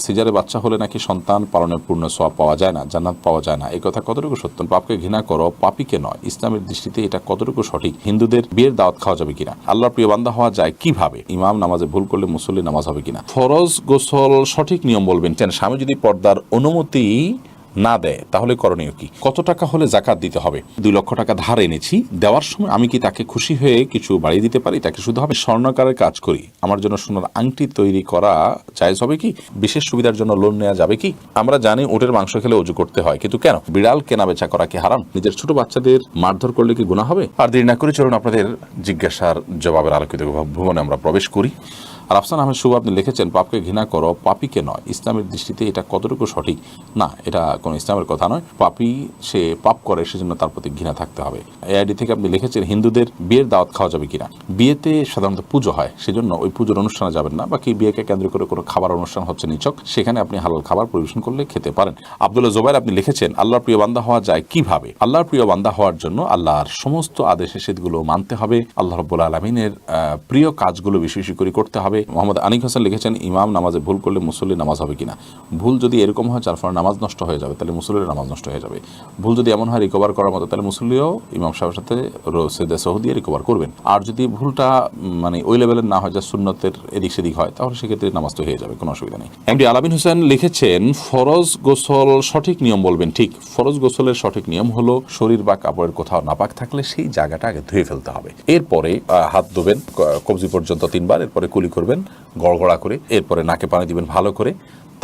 সিজারে বাচ্চা হলে নাকি সন্তান পালনের পূর্ণ সওয়াব পাওয়া যায় না, জান্নাত পাওয়া যায় না, এই কথা কতটুকু সত্য? পাপকে ঘৃণা করো, পাপীকে নয়। ইসলামের দৃষ্টিতে এটা কতটুকু সঠিক? হিন্দুদের বিয়ের দাওয়াত খাওয়া যাবে কিনা? আল্লাহর প্রিয় বান্দা হওয়া যায় কিভাবে? ইমাম নামাজে ভুল করলে মুসল্লি নামাজ হবে কিনা? ফরজ গোসল সঠিক নিয়ম বলবেন। স্বামী যদি পর্দার অনুমতি না দেয় তাহলে করণীয় কি? কত টাকা হলে জাকাত দিতে হবে? 2 লক্ষ টাকা ধার এনেছি, দেওয়ার সময় আমি কি তাকে খুশি হয়ে কিছু বাড়িয়ে দিতে পারি? তাকে শুধু হবে স্বর্ণকারের কাজ করি, আমার জন্য সোনার আংটি তৈরি করা জায়েজ হবে কি? বিশেষ সুবিধার জন্য লোন নেওয়া যাবে কি? আমরা জানি উটের মাংস খেলে অজু করতে হয়, কিন্তু কেন বিড়াল কেনা বেচা করা কি হারাম? নিজের ছোট বাচ্চাদের মারধর করলে কি গুনাহ হবে? আর দেরি না করে চলুন আপনাদের জিজ্ঞাসার জবাবের আলোকিত ভুবনে আমরা প্রবেশ করি। আর আফসান আহমেদ শুভ আপনি লিখেছেন, পাপকে ঘৃণা করো, পাপীকে নয়। ইসলামের দৃষ্টিতে এটা কতটুকু সঠিক? না, এটা কোনো ইসলামের কথা নয়। পাপী সে পাপ করে, সেজন্য তার প্রতি ঘৃণা থাকতে হবে। এআইডি থেকে আপনি লিখেছেন, হিন্দুদের বিয়ের দাওয়াত খাওয়া যাবে কিনা? বিয়েতে সাধারণত পুজো হয়, সেজন্য ওই পুজোর অনুষ্ঠানে যাবেন না। বাকি বিয়েকে কেন্দ্র করে কোনো খাবার অনুষ্ঠান হচ্ছে নিছক, সেখানে আপনি হালাল খাবার পরিবেশন করলে খেতে পারেন। আব্দুল্লাহ জোবাইর আপনি লিখেছেন, আল্লাহর প্রিয় বান্দা হওয়া যায় কিভাবে? আল্লাহর প্রিয় বান্দা হওয়ার জন্য আল্লাহর সমস্ত আদেশ নিষেধগুলো মানতে হবে। আল্লাহ রাব্বুল আলামিনের প্রিয় কাজগুলো বেশি বেশি করে করতে হবে। মোহাম্মদ আনিক হোসেন লিখেছেন, ইমাম নামাজে ভুল করলে মুসল্লি নামাজ হবে কিনা? ভুল যদি এরকম হয় যার ফলে নামাজ নষ্ট হয়ে যাবে, তাহলে মুসল্লির নামাজ নষ্ট হয়ে যাবে। ভুল যদি এমন হয় রিকভার করার মতো, তাহলে মুসল্লিও ইমাম সাহেবের সাথে সহু দিয়ে রিকভার করবেন। আর যদি ভুলটা ওই লেভেলের না হয়, যা সুন্নতের এদিক সেদিক হয়, তাহলে সেক্ষেত্রে নামাজ তো হয়ে যাবে, কোনো অসুবিধা নেই। এমডি আলামিন হোসেন লিখেছেন, ফরজ গোসল সঠিক নিয়ম বলবেন। ঠিক, ফরজ গোসলের সঠিক নিয়ম হলো শরীর বা কাপড়ের কোথাও নাপাক থাকলে সেই জায়গাটা আগে ধুয়ে ফেলতে হবে। এরপরে হাত ধোবেন কবজি পর্যন্ত 3 বার, এরপরে কুলি করবেন গড়গড়া করে, এরপরে নাকে পানি দিবেন ভালো করে,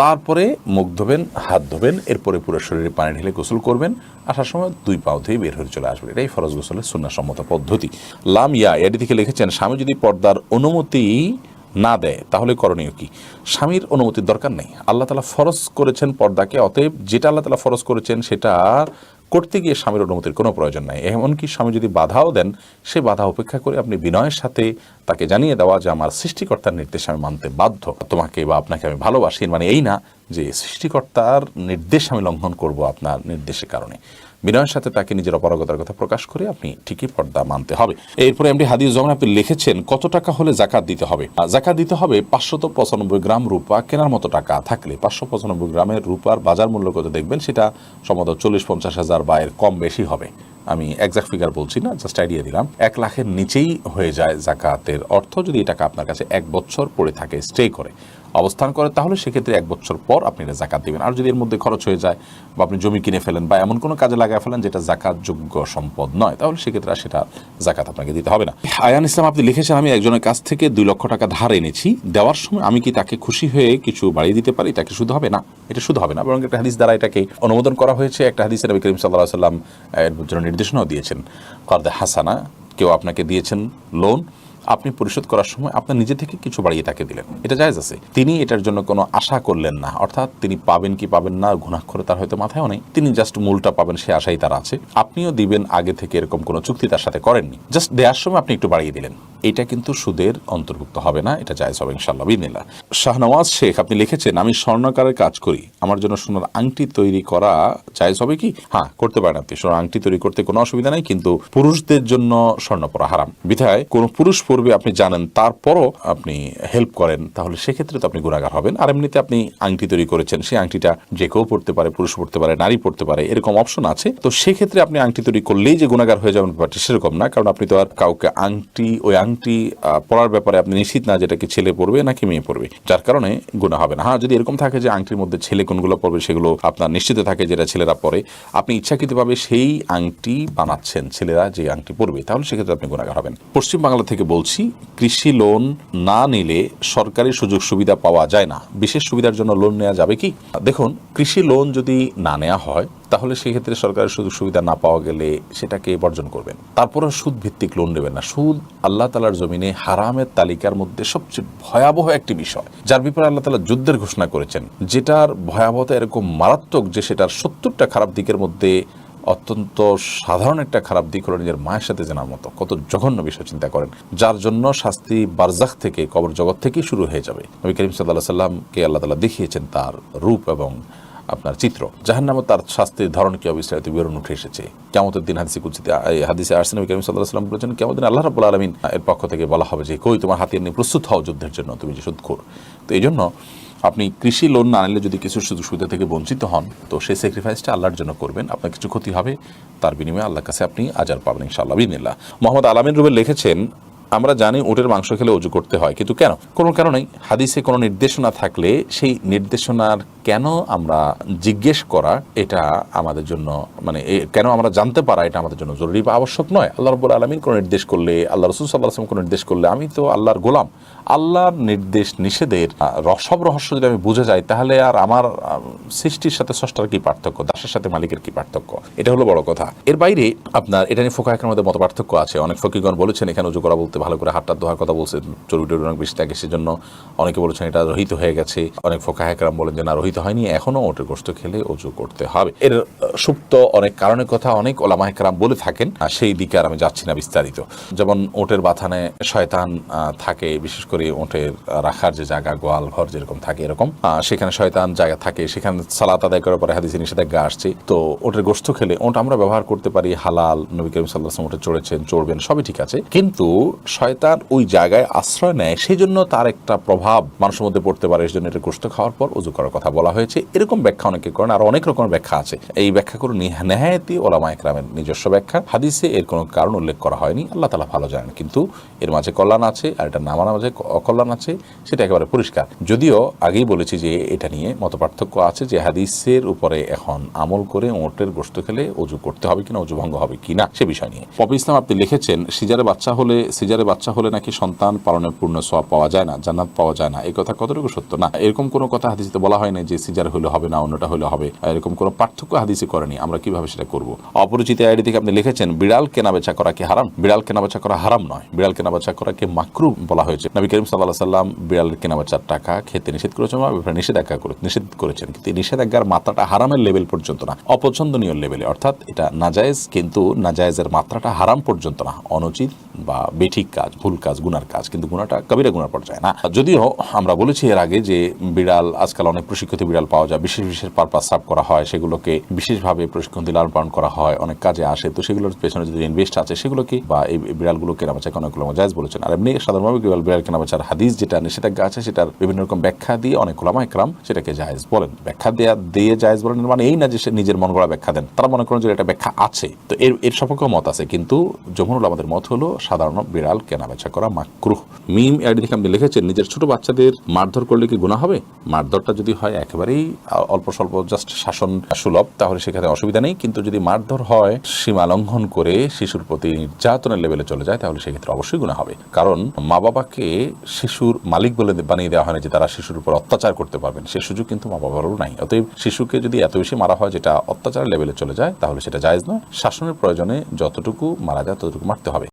তারপরে মুখ ধোবেন, হাত ধোবেন, এরপরে পুরো শরীরে পানি ঢেলে গোসল করবেন। আসার সময় 2 পাও ধুয়ে বের হয়ে চলে আসবেন। এটাই ফরজ গোসলের সুন্নাহসম্মত পদ্ধতি। লামিয়া এডি থেকে লিখেছেন, স্বামী যদি পর্দার অনুমতি না দেয় তাহলে করণীয় কি? স্বামীর অনুমতির দরকার নেই। আল্লাহ তাআলা ফরজ করেছেন পর্দাকে, অতএব যেটা আল্লাহ তাআলা ফরজ করেছেন সেটা করতে গিয়ে স্বামীর অনুমতির কোনো প্রয়োজন নাই। এমনকি স্বামী যদি বাধাও দেন, সে বাধা উপেক্ষা করে আপনি বিনয়ের সাথে তাকে জানিয়ে দেওয়া যে আমার সৃষ্টিকর্তার নির্দেশ আমি মানতে বাধ্য, তোমাকে বা আপনাকে আমি ভালোবাসি, মানে এই না যে সৃষ্টিকর্তার নির্দেশ আমি লঙ্ঘন করব আপনার নির্দেশের কারণে। বিনয়ের সাথে তাকে নিজের অপারগতার কথা প্রকাশ করে আপনি ঠিকই পর্দা মানতে হবে। এরপরে এমডি হাদিস জামান আপনি লিখেছেন, কত টাকা হলে জাকাত দিতে হবে? জাকাত দিতে হবে 595 গ্রাম রূপা কেনার মতো টাকা থাকলে। 595 গ্রামের রূপার বাজার মূল্য কত দেখবেন, সেটা সম্ভবত 40-50 হাজার বা এর কম বেশি হবে। আমি এক্সাক্ট ফিগার বলছি না, জাস্ট আইডিয়া দিলাম। 1 লাখের নিচেই হয়ে যায় জাকাতের অর্থ যদি এই টাকা আপনার কাছে 1 বছর পড়ে থাকে, স্টে করে অবস্থান করে, তাহলে সেক্ষেত্রে 1 বছর পর আপনি এটা জাকাত দেবেন। আর যদি এর মধ্যে খরচ হয়ে যায় বা আপনি জমি কিনে ফেলেন বা এমন কোনো কাজে লাগায় ফেলেন যেটা জাকাতযোগ্য সম্পদ নয়, তাহলে সেক্ষেত্রে সেটা জাকাত আপনাকে দিতে হবে না। আয়ান ইসলাম আপনি লিখেছেন, আমি একজনের কাছ থেকে 2 লক্ষ টাকা ধার এনেছি, দেওয়ার সময় আমি কি তাকে খুশি হয়ে কিছু বাড়িয়ে দিতে পারি? তাকে শুধু হবে না, এটা শুধু হবে না, বরং একটা হাদিস দ্বারা এটাকে অনুমোদন করা হয়েছে। একটা হাদিসে নবী করিম সাল্লাল্লাহু আলাইহি ওয়াসাল্লাম এর জন্য নির্দেশনাও দিয়েছেন, কারদে হাসানা, কেউ আপনাকে দিয়েছেন লোন, আপনি পরিশোধ করার সময় আপনার নিজে থেকে কিছু বাড়িয়ে তাকে দিলেন, এটা জায়েজ আছে। তিনি এটার জন্য কোনো আশা করলেন না, অর্থাৎ তিনি পাবেন কি পাবেন না গুনাহখোর তার হয়তো মাথায়ও নেই, তিনি জাস্ট মূলটা পাবেন সে আশাই তার আছে। আপনিও দিবেন আগে থেকে এরকম কোনো চুক্তি তার সাথে করেননি, জাস্ট দেওয়ার সময় আপনি একটু বাড়িয়ে দিলেন, এটা কিন্তু সুদের অন্তর্ভুক্ত হবে না, এটা জায়েজ হবে ইনশাআল্লাহ বিইذনিল্লাহ। শাহনওয়াজ শেখ আপনি লিখেছেন, আমি স্বর্ণকারের কাজ করি, আমার জন্য সোনার আংটি তৈরি করা জায়েজ হবে কি? হ্যাঁ, করতে পারেন আপনি। সোনার আংটি তৈরি করতে কোনো অসুবিধা নাই, কিন্তু পুরুষদের জন্য স্বর্ণ পরা হারাম। বিধায় কোনো পুরুষ পূর্বে আপনি জানেন, তারপরও আপনি হেল্প করেন, তাহলে সেক্ষেত্রে তো আপনি গুনাহগার হবেন। আর এমনিতে আপনি আংটি তৈরি করেছেন, সেই আংটিটা যে কেউ পড়তে পারে, পুরুষ পড়তে পারে, নারী পড়তে পারে, এরকম অপশন আছে। তো সেক্ষেত্রে আপনি আংটি তৈরি করলেই যে গুনাহগার হয়ে যাবেন ব্যাপারটা সেরকম না, কারণ আপনি তো আর কাউকে ওই আংটি পড়ার ব্যাপারে আপনি নিশ্চিত না যেটা কি ছেলে পড়বে নাকি মেয়ে পড়বে, যার কারণে গুনাহ হবে না। হ্যাঁ, যদি এরকম থাকে যে আংটির মধ্যে ছেলে কোনগুলো পড়বে সেগুলো আপনার নিশ্চিত থাকে যেটা ছেলেরা পড়ে, আপনি ইচ্ছাকৃতভাবে সেই আংটি বানাচ্ছেন ছেলেরা যে আংটি পড়বে, তাহলে সেক্ষেত্রে আপনি গুনাহগার হবেন। পশ্চিম বাংলা থেকে বলছি, কৃষি লোন না নিলে সরকারি সুযোগ সুবিধা পাওয়া যায় না, বিশেষ সুবিধার জন্য লোন নেওয়া যাবে কি? দেখুন, কৃষি লোন যদি না নেওয়া হয় তাহলে সেক্ষেত্রে সরকারের সুযোগ সুবিধা না পাওয়া গেলে সেটাকে বর্জন করবেন। তারপরে সুদ ভিত্তিক লোন নেবেন না। সুদ আল্লাহ তাআলার জমিনে হারামের তালিকার মধ্যে সবচেয়ে ভয়াবহ একটি বিষয়, যার ব্যাপারে আল্লাহ তাআলা যুদ্ধের ঘোষণা করেছেন, যেটার ভয়াবহতা এরকম মারাত্মক যে সেটার 70টা খারাপ দিকের মধ্যে অত্যন্ত সাধারণ একটা খারাপ দিক হলো নিজের মায়ের সাথে জানার মতো। কত জঘন্য বিষয় চিন্তা করেন, যার জন্য শাস্তি বারজাখ থেকে, কবর জগৎ থেকেই শুরু হয়ে যাবে। নবী করিম সাল্লাল্লাহু আলাইহি ওয়াসাল্লামকে আল্লাহ তাআলা দেখিয়েছেন তার রূপ এবং আপনার চিত্র। জাহান্নামে তার শাস্তির ধরন কি বিস্তারিত বিবরণ উঠে এসেছে। কিয়ামতের দিন হাদিসে আসছে নবী করিম সাল্লাল্লাহু আলাইহি ওয়াসাল্লাম বলেছেন, কিয়ামতের দিন আল্লাহ রাব্বুল আলামিন এর পক্ষ থেকে বলা হবে যে কই তোমার হাতিয়ার নিয়ে প্রস্তুত হও যুদ্ধের জন্য, তুমি যে সুদখোর। তো এই জন্য আপনি কৃষি লোন না নিলে যদি কিছু সুযোগ সুবিধা থেকে বঞ্চিত হন, তো সেই স্যাক্রিফাইসটা আল্লাহর জন্য করবেন। আপনার কিছু ক্ষতি হবে, তার বিনিময়ে আল্লাহর কাছে আপনি আজার পাবেন ইনশাআল্লাহ বিইذنিল্লাহ। মোহাম্মদ আলামিন রুবেল লিখেছেন, আমরা জানি উটের মাংস খেলে ওযু করতে হয়, কিন্তু কেন? কোনো কারণেই হাদিসে কোনো নির্দেশনা থাকলে সেই নির্দেশনার কেন আমরা জিজ্ঞেস করা, এটা আমাদের জন্য কেন আমরা জানতে পারা, এটা আমাদের জন্য জরুরি বা আবশ্যক নয়। আল্লাহ রাব্বুল আলামিন কোনো নির্দেশ করলে, আল্লাহ রাসূল সাল্লাল্লাহু আলাইহি ওয়াসাল্লাম কোনো নির্দেশ করলে, আমি তো আল্লাহর গোলাম। আল্লাহর নির্দেশ নিষেধের সব রহস্য যদি আমি বুঝে যাই, তাহলে আর আমার সৃষ্টির সাথে স্রষ্টার কি পার্থক্য, দাসের সাথে মালিকের কি পার্থক্য, এটা হলো বড় কথা। এর বাইরে আপনার এটা নিয়ে ফুকাহার মধ্যে মত পার্থক্য আছে। অনেক ফকিহগণ বলেছেন এখানে ওযু করা বলতে ভালো করে হাতটা ধোয়ার কথা বলছেন, চর্বি টর্বি অনেক বেশি থাকে সেজন্য। অনেকে বলেছেন এটা রহিত হয়ে গেছে, অনেক ফুকাহা বলেন যে না, রহিত হয়নি, এখনো ওটের গোশত খেলে ওযু করতে হবে। এর সুপ্ত অনেক কারণের কথা অনেক ওলামা কেরাম বলে থাকেন, সেই দিকে আর আমি যাচ্ছি না বিস্তারিত। যেমন ওটের বাথানে শয়তান থাকে, বিশেষ করে ওটের রাখার যে জায়গা, গোয়াল ঘর যেরকম থাকে এরকম, সেখানে শয়তান জায়গা থাকে, সেখানে সালাত আদায় করার পরে হাদিসে নিষেধাজ্ঞা আসছে। তো ওটের গোশত খেলে ওট আমরা ব্যবহার করতে পারি, হালাল, নবী করিম সাল্লাল্লাহু আলাইহি ওয়াসাল্লাম ওটে চড়েছেন, চড়বেন, সবই ঠিক আছে। কিন্তু শয়তান ওই জায়গায় আশ্রয় নেয়, সেই জন্য তার একটা প্রভাব মানুষের মধ্যে পড়তে পারে, সেই জন্য এটা গোশত খাওয়ার পর ওযু করার কথা বলা হয়েছে। এরকম ব্যাখ্যা অনেকে করেন, আর অনেক রকমের ব্যাখ্যা আছে। এই ব্যাখ্যাগুলো নেহায়েতই ওলামা একরামের নিজস্ব ব্যাখ্যা, হাদিসে এর কোনো কারণ উল্লেখ করা হয়নি, আল্লাহ তাআলা ভালো জানেন। কিন্তু এর মাঝে কল্যাণ আছে, আর এটা নামার মাঝে অকল্যাণ আছে, সেটা একেবারে পরিষ্কার। যদিও আগেই বলেছি যে এটা নিয়ে মতপার্থক্য আছে, যে হাদিসের উপরে এখন আমল করে ওটের গোশত খেলে ওযু করতে হবে কিনা, ওযু ভঙ্গ হবে কিনা, সে বিষয় নিয়ে পপি ইসলাম আপনি লিখেছেন, সিজারে বাচ্চা হলে নাকি সন্তান পালনের পূর্ণ সওয়াব পাওয়া যায় না, জান্নাত পাওয়া যায় না। এই কথা কতটুকু সত্য? না, এরকম কোনো কথা হাদিসে বলা হয় না যে সিজার হলে হবে না, অন্যটা হলে হবে, এরকম কোনো পার্থক্য হাদিসে করেনি। আমরা কিভাবে সেটা করব? অপরিচিত আইডি থেকে আপনি লিখেছেন, বিড়াল কেনাবেচা করা কি হারাম? বিড়াল কেনাবেচা করা হারাম নয়, বিড়াল কেনাবেচা করাকে মাকরুহ বলা হয়েছে। নবী করিম সাল্লাল্লাহু আলাইহি ওয়াসাল্লাম বিড়ালের কেনাবেচার টাকা খেতে নিষেধ করেছেন, নিষেধ করেছেন, কিন্তু নিষেধাজ্ঞার মাত্রাটা হারামের লেভেল পর্যন্ত না, অপছন্দনীয় লেভেলে, অর্থাৎ এটা নাজায়েজ, কিন্তু নাজায়েজের মাত্রাটা হারাম পর্যন্ত না, অনুচিত বা বেঠিক কাজ, ভুল কাজ, গুনার কাজ, কিন্তু গুনাটা কবিরা গুনার পর্যায়ে না। যদিও আমরা বলেছি এর আগে যে বিড়াল, আজকাল অনেক প্রশিক্ষিত বিড়াল পাওয়া যায়, বিশেষ পারপাস সার্ভ করা হয়, সেগুলোকে বিশেষভাবে প্রশিক্ষণ দিয়ে লালন পালন করা হয়, অনেক কাজে আসে। তো সেগুলোর পেছনে যদি ইনভেস্ট আছে, সেগুলোকে বা এই বিড়ালগুলো কেনাবেচাকে অনেকগুলো জায়েজ বলেছেন। আর এমনি সাধারণভাবে বিড়াল কেনাবেচার হাদিস যেটা নিষেধাজ্ঞা আছে, সেটার বিভিন্ন রকম ব্যাখ্যা দিয়ে অনেক ওলামা একরাম সেটাকে জায়েজ বলেন। ব্যাখ্যা দিয়ে জায়েজ বলেন মানে এই না যে সে নিজের মন গড়া ব্যাখ্যা দেন, তারা মনে করেন যে এটা ব্যাখ্যা আছে। তো এর সপক্ষে মত আছে, কিন্তু জমহুর আমাদের মত হলো সাধারণ বিড়াল কেনাবেচা করা মাকরুহ। মিম আইডি থেকে আপনি লিখেছেন, নিজের ছোট বাচ্চাদের মারধর করলে কি গুনাহ হবে? মারধরটা যদি হয় একেবারেই অল্প স্বল্প, জাস্ট শাসন সুলভ, তাহলে সেখানে অসুবিধা নেই। কিন্তু যদি মারধর হয় সীমা লঙ্ঘন করে শিশুর প্রতি নির্যাতনের লেভেলে চলে যায়, তাহলে সেক্ষেত্রে অবশ্যই গুনাহ হবে। কারণ মা বাবাকে শিশুর মালিক বলে বানিয়ে দেওয়া হয় না যে তারা শিশুর উপর অত্যাচার করতে পারবেন, সে সুযোগ কিন্তু মা বাবারও নাই। অতএব শিশুকে যদি এত বেশি মারা হয় যেটা অত্যাচারের লেভেলে চলে যায়, তাহলে সেটা জায়েজ নয়। শাসনের প্রয়োজনে যতটুকু মারা যায় ততটুকু মারতে হবে।